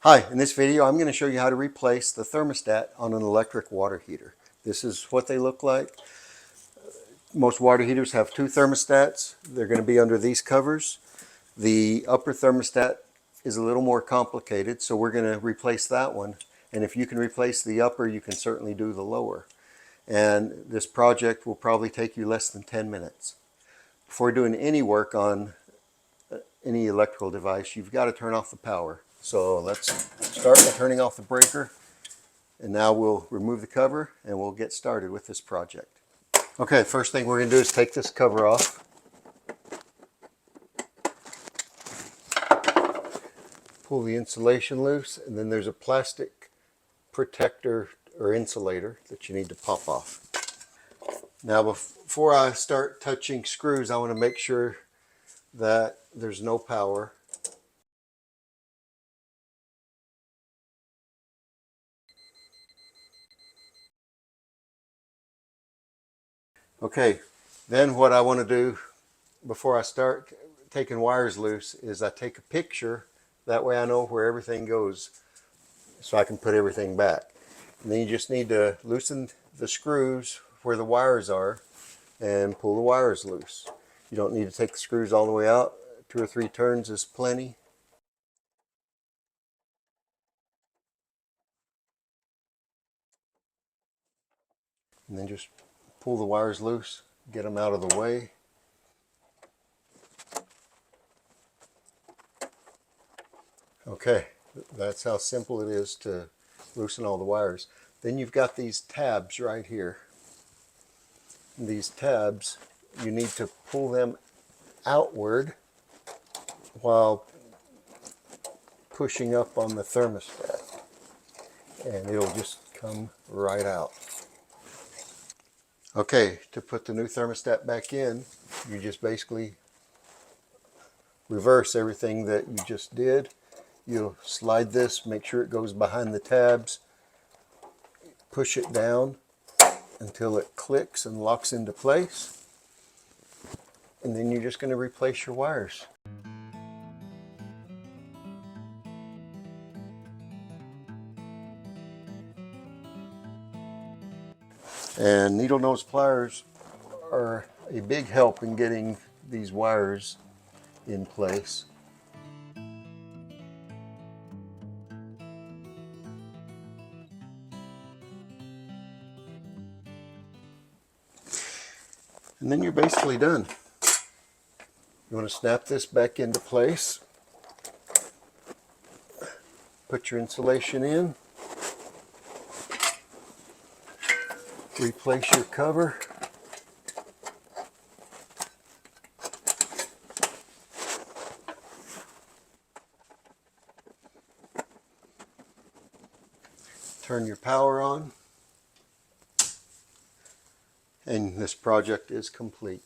Hi, in this video I'm going to show you how to replace the thermostat on an electric water heater. This is what they look like. Most water heaters have two thermostats. They're going to be under these covers. The upper thermostat is a little more complicated, so we're going to replace that one. And if you can replace the upper, you can certainly do the lower. And this project will probably take you less than 10 minutes. Before doing any work on any electrical device, you've got to turn off the power. So let's start by turning off the breaker, and now we'll remove the cover and we'll get started with this project. Okay, first thing we're going to do is take this cover off. Pull the insulation loose, and then there's a plastic protector or insulator that you need to pop off. Now before I start touching screws, I want to make sure that there's no power. Okay, then what I want to do before I start taking wires loose is I take a picture. That way I know where everything goes so I can put everything back. And then you just need to loosen the screws where the wires are and pull the wires loose. You don't need to take the screws all the way out. 2 or 3 turns is plenty. And then just pull the wires loose, get them out of the way. Okay, that's how simple it is to loosen all the wires. Then you've got these tabs right here. These tabs, you need to pull them outward while pushing up on the thermostat, and it'll just come right out. Okay, to put the new thermostat back in, you just basically reverse everything that you just did. You'll slide this, make sure it goes behind the tabs, push it down until it clicks and locks into place, and then you're just going to replace your wires. And needle nose pliers are a big help in getting these wires in place. And then you're basically done. You want to snap this back into place. Put your insulation in. Replace your cover. Turn your power on. And this project is complete.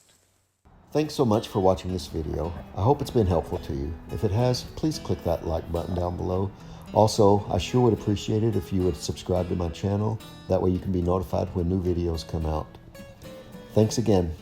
Thanks so much for watching this video. I hope it's been helpful to you. If it has, please click that like button down below. Also, I sure would appreciate it if you would subscribe to my channel. That way you can be notified when new videos come out. Thanks again.